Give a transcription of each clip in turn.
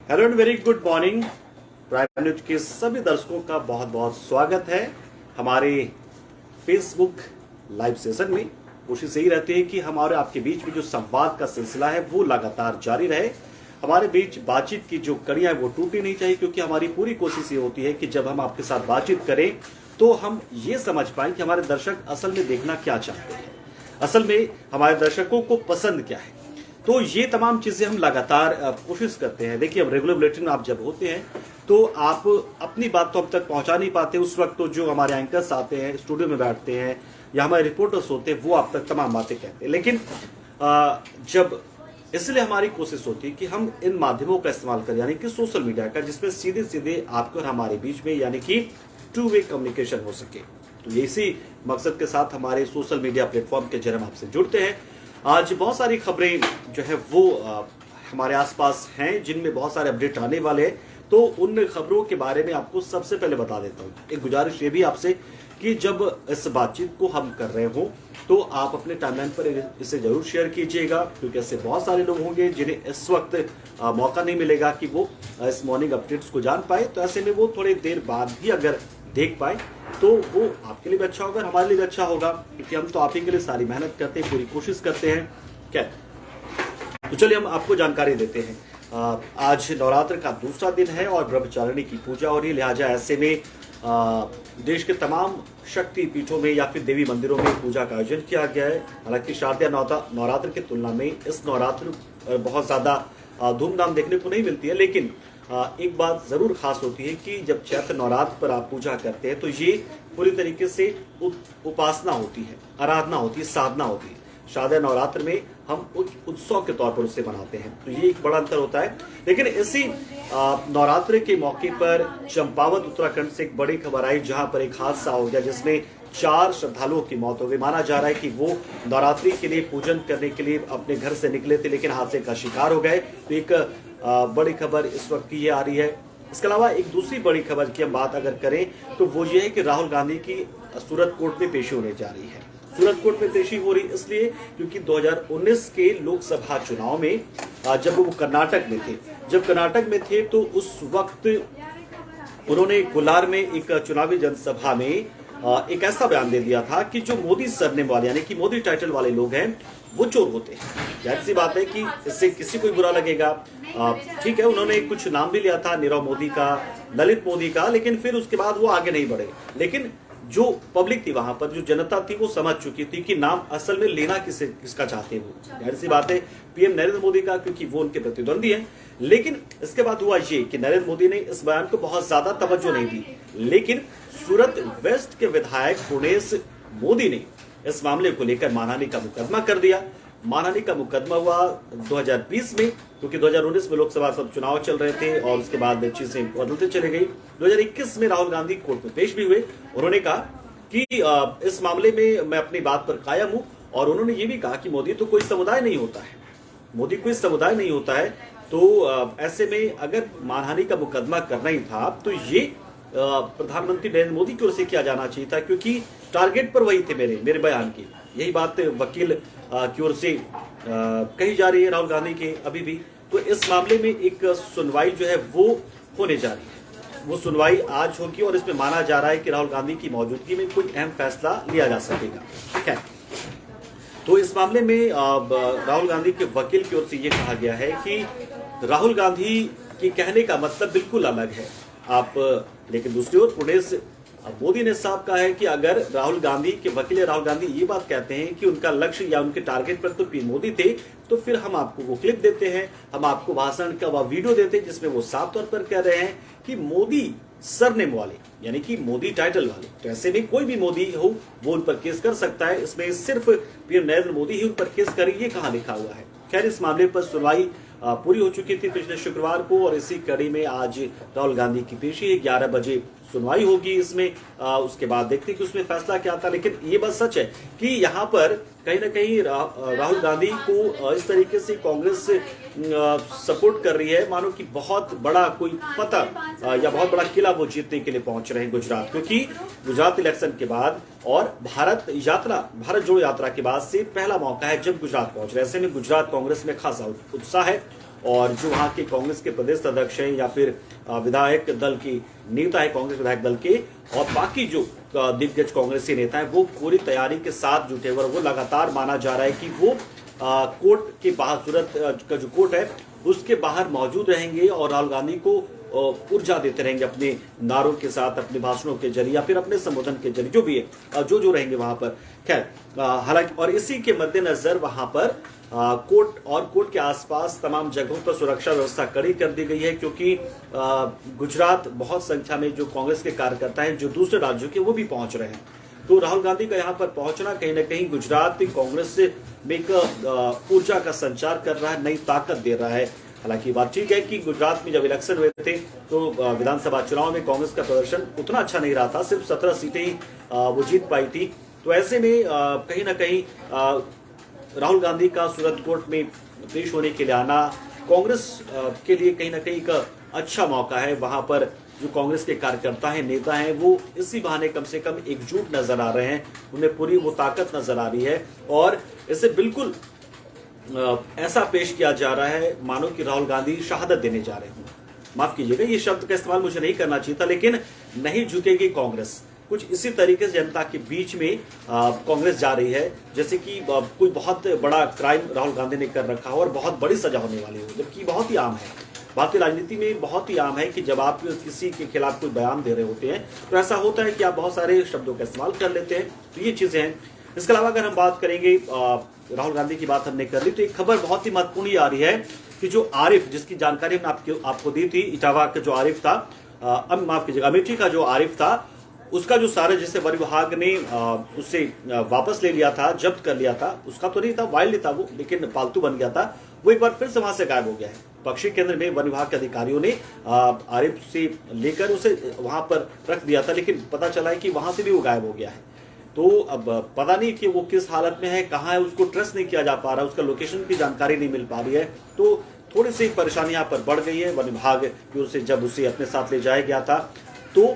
Hello and very good morning. Prime news के सभी दर्शकों का बहुत बहुत स्वागत है हमारे फेसबुक लाइव सेशन में। कोशिश यही रहती है कि हमारे आपके बीच में जो संवाद का सिलसिला है वो लगातार जारी रहे। हमारे बीच बातचीत की जो कड़ियां है वो टूटनी नहीं चाहिए, क्योंकि हमारी पूरी कोशिश ये होती है कि जब हम आपके साथ बातचीत करें तो हम ये समझ पाए कि हमारे दर्शक असल में देखना क्या चाहते हैं, असल में हमारे दर्शकों को पसंद क्या है। तो ये तमाम चीजें हम लगातार कोशिश करते हैं। देखिए, अब रेगुलर बुलेटिन आप जब होते हैं तो आप अपनी बात तो हम तक पहुंचा नहीं पाते। उस वक्त तो जो हमारे एंकर्स आते हैं, स्टूडियो में बैठते हैं या हमारे रिपोर्टर्स होते हैं, वो आप तक तमाम बातें कहते हैं। लेकिन जब इसलिए हमारी कोशिश होती है कि हम इन माध्यमों का इस्तेमाल करें, यानी कि सोशल मीडिया का, जिसमें सीधे सीधे आपके और हमारे बीच में यानी कि टू वे कम्युनिकेशन हो सके। तो इसी मकसद के साथ हमारे सोशल मीडिया प्लेटफॉर्म के जरिए हम आपसे जुड़ते हैं। आज बहुत सारी खबरें जो है वो हमारे आसपास हैं, जिनमें बहुत सारे अपडेट आने वाले हैं। तो उन खबरों के बारे में आपको सबसे पहले बता देता हूँ। एक गुजारिश ये भी आपसे कि जब इस बातचीत को हम कर रहे हो तो आप अपने टाइमलाइन पर इसे जरूर शेयर कीजिएगा, क्योंकि ऐसे बहुत सारे लोग होंगे जिन्हें इस वक्त मौका नहीं मिलेगा कि वो इस मॉर्निंग अपडेट्स को जान पाए। तो ऐसे में वो थोड़ी देर बाद भी अगर देख पाए तो वो आपके लिए भी अच्छा होगा, हमारे लिए भी अच्छा होगा, क्योंकि हम तो आप ही के लिए सारी मेहनत करते हैं, पूरी कोशिश करते हैं। क्या तो चलिए हम आपको जानकारी देते हैं। आज नवरात्र का दूसरा दिन है और ब्रह्मचारिणी की पूजा हो रही है। लिहाजा ऐसे में देश के तमाम शक्ति पीठों में या फिर देवी मंदिरों में पूजा का आयोजन किया गया है। हालांकि शारदीय नवरात्र की तुलना में इस नवरात्र बहुत ज्यादा धूमधाम देखने को नहीं मिलती है, लेकिन एक बात जरूर खास होती है कि जब चैत्र नवरात्र पर आप पूजा करते हैं तो ये पूरी तरीके से उपासना होती है, आराधना होती है, साधना होती है। शारदीय नवरात्र में हम उत्सव के तौर पर उसे मनाते हैं, तो ये एक बड़ा अंतर होता है। लेकिन इसी नवरात्र के मौके पर चंपावत उत्तराखंड से एक बड़ी खबर आई, जहां पर एक हादसा हो गया जिसमें 4 श्रद्धालुओं की मौत हो गई। माना जा रहा है कि वो नवरात्रि के लिए पूजन करने के लिए अपने घर से निकले थे, लेकिन हादसे का शिकार हो गए। तो एक बड़ी खबर इस वक्त की ये आ रही है। इसके अलावा एक दूसरी बड़ी खबर की हम बात अगर करें तो वो ये है कि राहुल गांधी की सूरत कोर्ट में पेशी होने जा रही है। सूरत कोर्ट में पेशी हो रही इसलिए क्योंकि 2019 के लोकसभा चुनाव में जब वो कर्नाटक में थे तो उस वक्त उन्होंने कोलार में एक चुनावी जनसभा में एक ऐसा बयान दे दिया था कि जो मोदी सरनेम वाले यानी कि मोदी टाइटल वाले लोग हैं वो चोर होते हैं। जाहिर सी बात है कि इससे किसी को बुरा लगेगा। ठीक है, उन्होंने कुछ नाम भी लिया था, नीरव मोदी का, ललित मोदी का, लेकिन फिर उसके बाद वो आगे नहीं बढ़े। लेकिन जो पब्लिक थी, वहां पर जो जनता थी, वो समझ चुकी थी कि नाम असल में लेना किसका चाहते हैं वो। जाहिर सी बात है पीएम नरेंद्र मोदी का, क्योंकि वो उनके प्रतिद्वंदी हैं। लेकिन इसके बाद हुआ ये कि नरेंद्र मोदी ने इस बयान को बहुत ज्यादा तवज्जो नहीं दी, लेकिन सूरत वेस्ट के विधायक पुणेश मोदी ने इस मामले को लेकर मानहानि का मुकदमा कर दिया। मानहानि का मुकदमा हुआ 2020 में, क्योंकि 2019 में लोकसभा सब चुनाव चल रहे थे और उसके बाद चीजें बदलते चले गई। 2021 में राहुल गांधी कोर्ट में पेश भी हुए। उन्होंने कहा कि इस मामले में मैं अपनी बात पर कायम हूं, और उन्होंने ये भी कहा कि मोदी तो कोई समुदाय नहीं होता है, मोदी कोई समुदाय नहीं होता है। तो ऐसे में अगर मानहानि का मुकदमा करना ही था तो ये प्रधानमंत्री नरेंद्र मोदी की ओर से किया जाना चाहिए था, क्योंकि टारगेट पर वही थे मेरे बयान की। यही बात वकील की ओर से कही जा रही है राहुल गांधी के अभी भी। तो इस मामले में एक सुनवाई जो है वो होने जा रही है। वो सुनवाई आज होगी और इसमें माना जा रहा है कि राहुल गांधी की मौजूदगी में कोई अहम फैसला लिया जा सकेगा। ठीक है, तो इस मामले में राहुल गांधी के वकील की ओर से ये कहा गया है कि राहुल गांधी के कहने का मतलब बिल्कुल अलग है आप। लेकिन दूसरी ओर पुणेश मोदी ने साफ कहा है कि अगर राहुल गांधी के वकील राहुल गांधी ये बात कहते हैं कि उनका लक्ष्य या उनके टारगेट पर तो पीएम मोदी थे, तो फिर हम आपको वो क्लिप देते हैं, हम आपको भाषण का वह वीडियो देते हैं जिसमें वो साफ तौर पर कह रहे हैं कि मोदी सरनेम वाले यानी कि मोदी टाइटल वाले। तो ऐसे में कोई भी मोदी हो वो उन पर केस कर सकता है। इसमें सिर्फ पीएम नरेंद्र मोदी ही उन पर केस करे, ये कहां लिखा हुआ है। खैर, इस मामले पर सुनवाई पूरी हो चुकी थी पिछले शुक्रवार को, और इसी कड़ी में आज राहुल गांधी की पेशी है। 11 बजे सुनवाई होगी इसमें। उसके बाद देखते हैं कि उसमें फैसला क्या आता है। लेकिन ये बात सच है कि यहाँ पर कहीं ना कहीं राहुल गांधी को इस तरीके से कांग्रेस सपोर्ट कर रही है, मानो कि बहुत बड़ा कोई फतह या बहुत बड़ा किला वो जीतने के लिए पहुंच रहे हैं गुजरात। क्योंकि गुजरात इलेक्शन के बाद और भारत जोड़ो यात्रा के बाद से पहला मौका है जब गुजरात पहुंच रहे हैं। ऐसे में गुजरात कांग्रेस में खासा उत्साह है और जो वहाँ के कांग्रेस के प्रदेश अध्यक्ष हैं या फिर विधायक दल की नेता है कांग्रेस विधायक दल के, और बाकी जो दिग्गज कांग्रेसी नेता हैं वो पूरी तैयारी के साथ जुटे हुए, वो लगातार माना जा रहा है कि वो कोर्ट के बाहर, सूरत का जो कोर्ट है उसके बाहर मौजूद रहेंगे और राहुल गांधी को ऊर्जा देते रहेंगे अपने नारों के साथ, अपने भाषणों के जरिए या फिर अपने संबोधन के जरिए, जो भी है, जो रहेंगे वहां पर। खैर, हालांकि और इसी के मद्देनजर वहां पर कोर्ट और कोर्ट के आसपास तमाम जगहों पर सुरक्षा व्यवस्था कड़ी कर दी गई है, क्योंकि गुजरात बहुत संख्या में जो कांग्रेस के कार्यकर्ता हैं जो दूसरे राज्यों के वो भी पहुंच रहे हैं। तो राहुल गांधी का यहाँ पर पहुंचना कहीं ना कहीं गुजरात की कांग्रेस से एक ऊर्जा का संचार कर रहा है, नई ताकत दे रहा है। हालांकि बात ठीक है कि गुजरात में जब इलेक्शन हुए थे तो विधानसभा चुनाव में कांग्रेस का प्रदर्शन उतना अच्छा नहीं रहा था, सिर्फ 17 सीटें ही वो जीत पाई थी। तो ऐसे में कहीं ना कहीं राहुल गांधी का सूरत कोर्ट में पेश होने के लिए आना कांग्रेस के लिए कहीं ना कहीं एक अच्छा मौका है। वहां पर जो कांग्रेस के कार्यकर्ता हैं, नेता हैं, वो इसी बहाने कम से कम एकजुट नजर आ रहे हैं, उन्हें पूरी वो ताकत नजर आ रही है और इसे बिल्कुल ऐसा पेश किया जा रहा है मानो कि राहुल गांधी शहादत देने जा रहे हैं। माफ कीजिएगा, ये शब्द का इस्तेमाल मुझे नहीं करना चाहिए था, लेकिन नहीं झुकेगी कांग्रेस, कुछ इसी तरीके से जनता के बीच में कांग्रेस जा रही है जैसे कि कोई बहुत बड़ा क्राइम राहुल गांधी ने कर रखा हो और बहुत बड़ी सजा होने वाली हो, जबकि बहुत ही आम है। भारतीय राजनीति में बहुत ही आम है कि जब आप किसी के खिलाफ कोई बयान दे रहे होते हैं तो ऐसा होता है कि आप बहुत सारे शब्दों का इस्तेमाल कर लेते हैं। तो ये चीजें हैं। इसके अलावा अगर हम बात करेंगे, राहुल गांधी की बात हमने कर ली, तो एक खबर बहुत ही महत्वपूर्ण आ रही है कि जो आरिफ, जिसकी जानकारी हमने आपको दी थी, इटावा का जो आरिफ था, माफ कीजिएगा, अमेठी का जो आरिफ था, उसका जो सारा जिसे वन विभाग ने उससे वापस ले लिया था, जब्त कर लिया था, उसका तो नहीं था, वाइल्ड था वो, लेकिन पालतू बन गया था, वो एक बार फिर से वहां से गायब हो गया है। पक्षी केंद्र में वन विभाग के अधिकारियों ने आरिफ से लेकर उसे वहां पर रख दिया था, लेकिन पता चला है कि वहां से भी वो गायब हो गया है। तो अब पता नहीं कि वो किस हालत में है, कहाँ है, उसको ट्रेस नहीं किया जा पा रहा, उसका लोकेशन की जानकारी नहीं मिल पा रही है। तो थोड़ी सी परेशानी यहाँ पर बढ़ गई है। वन विभाग की ओर से जब उसे अपने साथ ले जाया गया था तो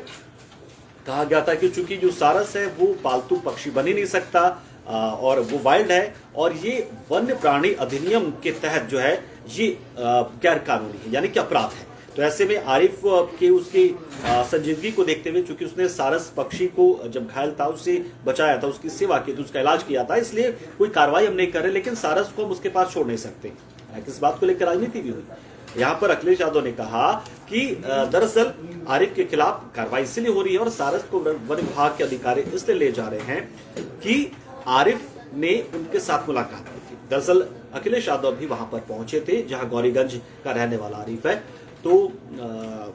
कहा गया था कि चूंकि जो सारस है वो पालतू पक्षी बन ही नहीं सकता और वो वाइल्ड है और ये वन्य प्राणी अधिनियम के तहत जो है ये गैर कानूनी है, यानी कि अपराध है। तो ऐसे में आरिफ के उसकी संजीदगी को देखते हुए, चूंकि उसने सारस पक्षी को जब घायल था उससे बचाया था, उसकी सेवा की थी, उसका इलाज किया था, इसलिए कोई कार्रवाई हम नहीं कर रहे, लेकिन सारस को हम उसके पास छोड़ नहीं सकते। इस बात को लेकर राजनीति भी हुई। यहाँ पर अखिलेश यादव ने कहा कि दरअसल आरिफ के खिलाफ कार्रवाई इसलिए हो रही है और सारस को वन विभाग के अधिकारी इसलिए ले जा रहे हैं कि आरिफ ने उनके साथ मुलाकात की थी। दरअसल अखिलेश यादव भी वहां पर पहुंचे थे जहां गौरीगंज का रहने वाला आरिफ है, तो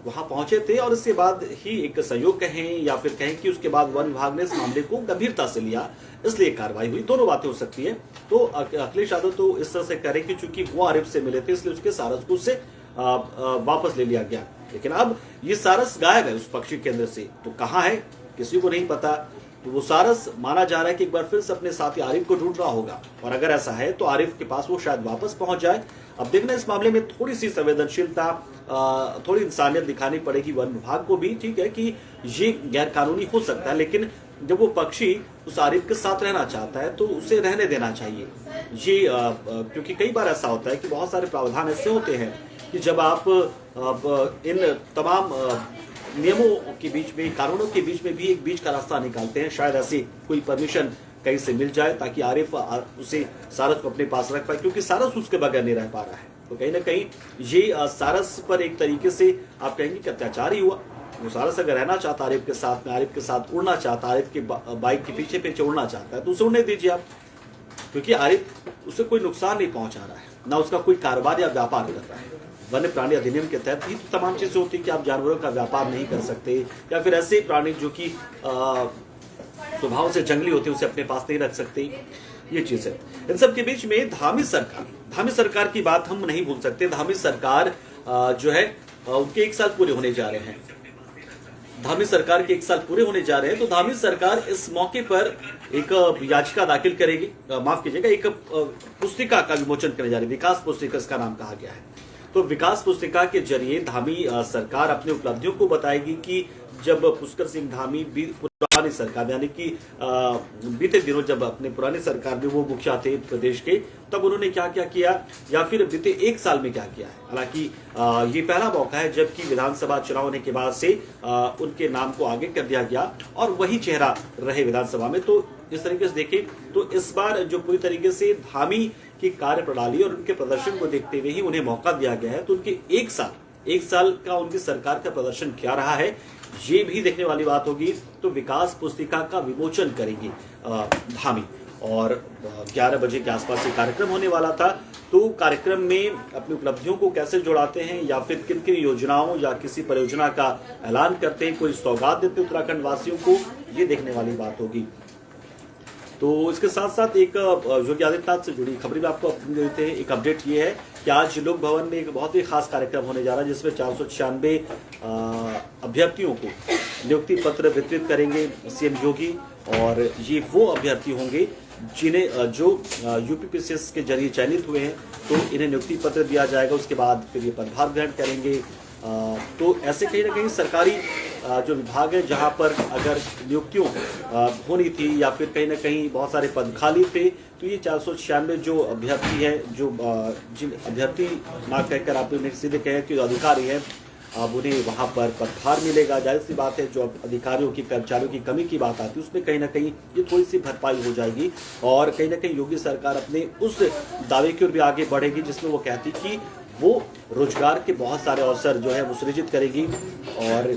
वहां पहुंचे थे और इसके बाद ही एक सहयोग कहें या फिर कहें कि उसके बाद वन विभाग ने इस मामले को गंभीरता से लिया, इसलिए कार्रवाई हुई। दोनों बातें हो सकती है। तो अखिलेश यादव तो इस तरह से करें कि चूंकि वो आरिफ से मिले थे इसलिए उसके सारस को उससे वापस ले लिया गया, लेकिन अब ये सारस गायब है उस पक्षी केंद्र से, तो कहाँ है किसी को नहीं पता। तो वो सारस माना जा रहा है कि एक बार फिर से अपने साथी आरिफ को ढूंढ रहा होगा और अगर ऐसा है तो आरिफ के पास वो शायद वापस पहुंच जाए। अब देखना, इस मामले में थोड़ी सी संवेदनशीलता, थोड़ी इंसानियत दिखानी पड़ेगी वन विभाग को भी। ठीक है कि ये गैर कानूनी हो सकता है, लेकिन जब वो पक्षी उस आरिफ के साथ रहना चाहता है तो उसे रहने देना चाहिए। ये क्योंकि कई बार ऐसा होता है कि बहुत सारे प्रावधान ऐसे होते हैं कि जब आप इन तमाम नियमों के बीच में, कानूनों के बीच में भी एक बीच का रास्ता निकालते हैं, शायद ऐसी कोई परमिशन कहीं से मिल जाए ताकि आरिफ उसे सारस को अपने पास रख पाए, क्योंकि सारस उसके बगैर नहीं रह पा रहा है। तो कहीं ना कहीं ये सारस पर एक तरीके से आप कहेंगे कि अत्याचार ही हुआ। वो सारस अगर रहना चाहता आरिफ के साथ में, आरिफ के साथ उड़ना चाहता, आरिफ के बाइक के पीछे पीछे उड़ना चाहता है तो उसे उड़ने दीजिए आप, क्योंकि आरिफ उसे कोई नुकसान नहीं पहुंचा रहा है, ना उसका कोई कारोबार या व्यापार कर रहा है। वन्य प्राणी अधिनियम के तहत ही तो तमाम चीजें होती है कि आप जानवरों का व्यापार नहीं कर सकते या फिर ऐसे प्राणी जो कि स्वभाव से जंगली होते हैं उसे अपने पास नहीं रख सकते। ये चीज है। इन सब के बीच में धामी सरकार की बात हम नहीं भूल सकते। धामी सरकार जो है उनके 1 साल पूरे होने जा रहे हैं। धामी सरकार के 1 साल पूरे होने जा रहे हैं, तो धामी सरकार इस मौके पर एक याचिका दाखिल करेगी, माफ कीजिएगा, एक पुस्तिका का विमोचन करने जा रही है। विकास पुस्तिका इसका नाम कहा गया है। तो विकास पुस्तिका के जरिए धामी सरकार अपनी उपलब्धियों को बताएगी कि जब पुष्कर सिंह धामी पुरानी सरकार यानी कि बीते दिनों जब अपने पुरानी सरकार में वो मुखिया थे प्रदेश के, तब उन्होंने क्या क्या किया या फिर बीते एक साल में क्या किया है। हालांकि ये पहला मौका है जबकि विधानसभा चुनाव होने के बाद से उनके नाम को आगे कर दिया गया और वही चेहरा रहे विधानसभा में। तो इस तरीके से देखें तो इस बार जो पूरी तरीके से धामी की कार्य प्रणाली और उनके प्रदर्शन को देखते हुए ही उन्हें मौका दिया गया है। तो उनके एक साल का उनकी सरकार का प्रदर्शन क्या रहा है ये भी देखने वाली बात होगी। तो विकास पुस्तिका का विमोचन करेंगे धामी और 11 बजे के आसपास ये कार्यक्रम होने वाला था। तो कार्यक्रम में अपनी उपलब्धियों को कैसे जोड़ाते हैं या फिर किन किन योजनाओं या किसी परियोजना का ऐलान करते हैं, कोई सौगात देते हैं उत्तराखंड वासियों को, ये देखने वाली बात होगी। तो इसके साथ साथ एक योगी आदित्यनाथ से जुड़ी खबर भी आपको देते हैं। एक अपडेट ये है कि आज लोक भवन में एक बहुत ही खास कार्यक्रम होने जा रहा है जिसमें 496 अभ्यर्थियों को नियुक्ति पत्र वितरित करेंगे सीएम योगी। और ये वो अभ्यर्थी होंगे जिन्हें जो यूपीपीसीएस के जरिए चयनित हुए हैं, तो इन्हें नियुक्ति पत्र दिया जाएगा। उसके बाद फिर ये पदभार ग्रहण करेंगे। तो ऐसे कहीं ना कहीं सरकारी जो विभाग है जहां पर अगर नियुक्तियों होनी थी या फिर कहीं ना कहीं बहुत सारे पद खाली थे, तो ये 496 जो अभ्यर्थी हैं, जो जिन अभ्यर्थी ना कहकर आप उन्हें सीधे कहें कि अधिकारी हैं, अब उन्हें वहां पर पदभार मिलेगा। जाहिर सी बात है जो अधिकारियों की कर्मचारियों की कमी की बात आती है उसमें कहीं ना कहीं ये थोड़ी सी भरपाई हो जाएगी और कहीं ना कहीं योगी सरकार अपने उस दावे की ओर भी आगे बढ़ेगी जिसमें वो कहती कि वो रोजगार के बहुत सारे अवसर जो है वो सृजित करेगी। और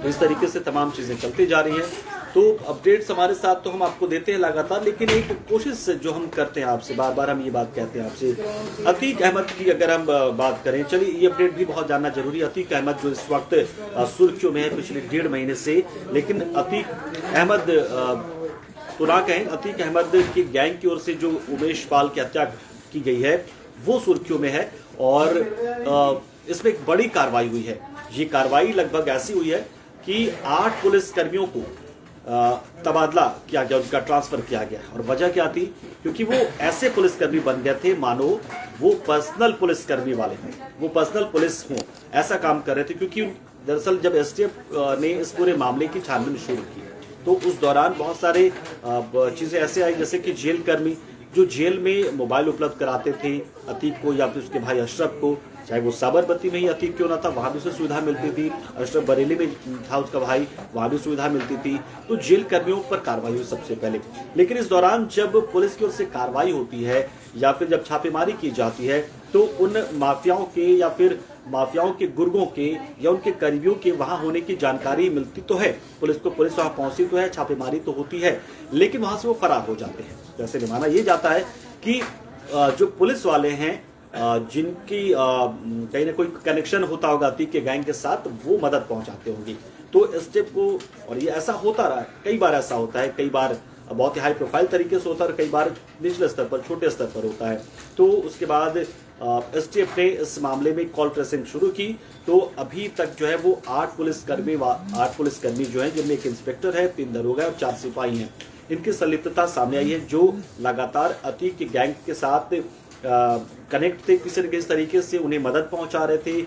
इस तरीके से तमाम चीजें चलती जा रही हैं। तो अपडेट्स हमारे साथ तो हम आपको देते हैं लगातार, लेकिन एक कोशिश जो हम करते हैं आपसे, बार बार हम ये बात कहते हैं आपसे, अतीक अहमद की अगर हम बात करें, चलिए ये अपडेट भी बहुत जानना जरूरी है। अतीक अहमद जो इस वक्त सुर्खियों में है पिछले 1.5 महीने से, लेकिन अतीक अहमद तो ना कहें, अतीक अहमद की गैंग की ओर से जो उमेश पाल की हत्या की गई है वो सुर्खियों में है और इसमें एक बड़ी कार्रवाई हुई है। ये कार्रवाई लगभग ऐसी हुई है कि 8 पुलिस कर्मियों को तबादला किया गया, उनका ट्रांसफर किया गया। और वजह क्या थी? क्योंकि वो ऐसे पुलिसकर्मी बन गए थे मानो वो पर्सनल पुलिसकर्मी वाले हैं, वो पर्सनल पुलिस हों, ऐसा काम कर रहे थे। क्योंकि दरअसल जब एसटीएफ ने इस पूरे मामले की छानबीन शुरू की तो उस दौरान बहुत सारे चीजें ऐसे आई, जैसे कि जेल कर्मी जो जेल में मोबाइल उपलब्ध कराते थे अतीक को या फिर उसके भाई अशरफ को, चाहे वो साबरमती में ही अतीक क्यों ना था, वहां भी उसे सुविधा मिलती थी। अशरफ बरेली में था उसका भाई, वहां भी सुविधा मिलती थी। तो जेल कर्मियों पर कार्रवाई हुई सबसे पहले। लेकिन इस दौरान जब पुलिस की ओर से कार्रवाई होती है या फिर जब छापेमारी की जाती है तो उन माफियाओं के या फिर माफियाओं के गुर्गों के या उनके करीबियों के वहां होने की जानकारी मिलती तो है पुलिस को, पुलिस वहां पहुंचती तो है, छापेमारी तो होती है, लेकिन वहां से वो फरार हो जाते हैं। जैसे माना यह जाता है कि जो पुलिस वाले हैं जिनकी कहीं ना कोई कनेक्शन होता होगा अतीक के गैंग के साथ, वो मदद पहुंचाते होंगे। तो इस स्टेप को, और ये ऐसा होता रहा है, कई बार ऐसा होता है, कई बार बहुत ही हाई प्रोफाइल तरीके से होता है, कई बार निचले स्तर पर, छोटे स्तर पर होता है। तो उसके बाद एसटीएफ ने इस मामले में कॉल ट्रेसिंग शुरू की। तो अभी तक जो है वो 8 पुलिसकर्मी जो हैं, जिनमें एक इंस्पेक्टर है, 3 दरोगा और 4 सिपाही हैं, इनकी संलिप्तता सामने आई है, जो लगातार अतीक के गैंग के साथ कनेक्ट थे, किसी न किसी तरीके से उन्हें मदद पहुंचा रहे थे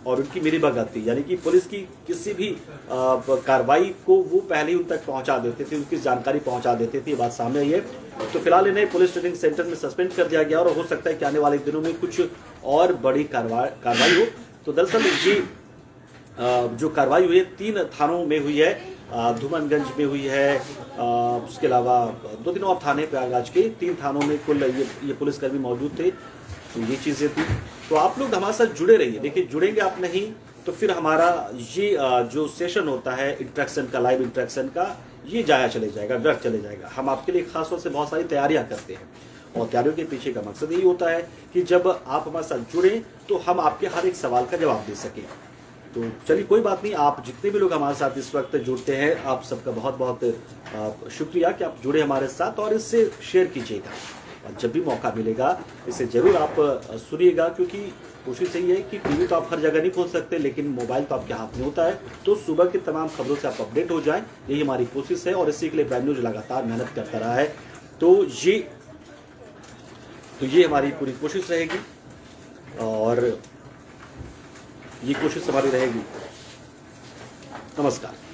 और उनकी मिलीभगत थी। यानी कि पुलिस की किसी भी कार्रवाई को वो पहले ही उन तक पहुंचा देते थे, उनकी जानकारी पहुंचा देते थे। ये बात सामने आई है। तो फिलहाल इन्हें पुलिस ट्रेनिंग सेंटर में सस्पेंड कर दिया गया और हो सकता है कि आने वाले दिनों में कुछ और बड़ी कार्रवाई हो। तो दरअसल ये जो कार्रवाई हुई है 3 थानों में हुई है, धूमनगंज में हुई है, उसके अलावा 2-3 और थाने प्रयागराज के, 3 थानों में कुल ये पुलिसकर्मी मौजूद थे। तो ये चीजें थी। तो आप लोग हमारे साथ जुड़े रहिए। देखिए, जुड़ेंगे आप नहीं तो फिर हमारा ये जो सेशन होता है इंटरेक्शन का, लाइव इंटरेक्शन का, ये जाया चले जाएगा, व्यर्थ चले जाएगा। हम आपके लिए खास तौर से बहुत सारी तैयारियां करते हैं और तैयारियों के पीछे का मकसद यही होता है कि जब आप हमारे साथ जुड़े तो हम आपके हर एक सवाल का जवाब दे सकें। तो चलिए, कोई बात नहीं, आप जितने भी लोग हमारे साथ इस वक्त जुड़ते हैं, आप सबका बहुत बहुत शुक्रिया कि आप जुड़े हमारे साथ और इससे शेयर कीजिएगा। और जब भी मौका मिलेगा इसे जरूर आप सुनिएगा, क्योंकि कोशिश यही है कि टीवी तो आप हर जगह नहीं खोल सकते, लेकिन मोबाइल तो आपके हाथ में होता है। तो सुबह की तमाम खबरों से आप अपडेट हो जाएं, यही हमारी कोशिश है और इसी के लिए प्राइम न्यूज लगातार मेहनत करता रहा है। तो ये हमारी पूरी कोशिश रहेगी और ये कोशिश हमारी रहेगी नमस्कार।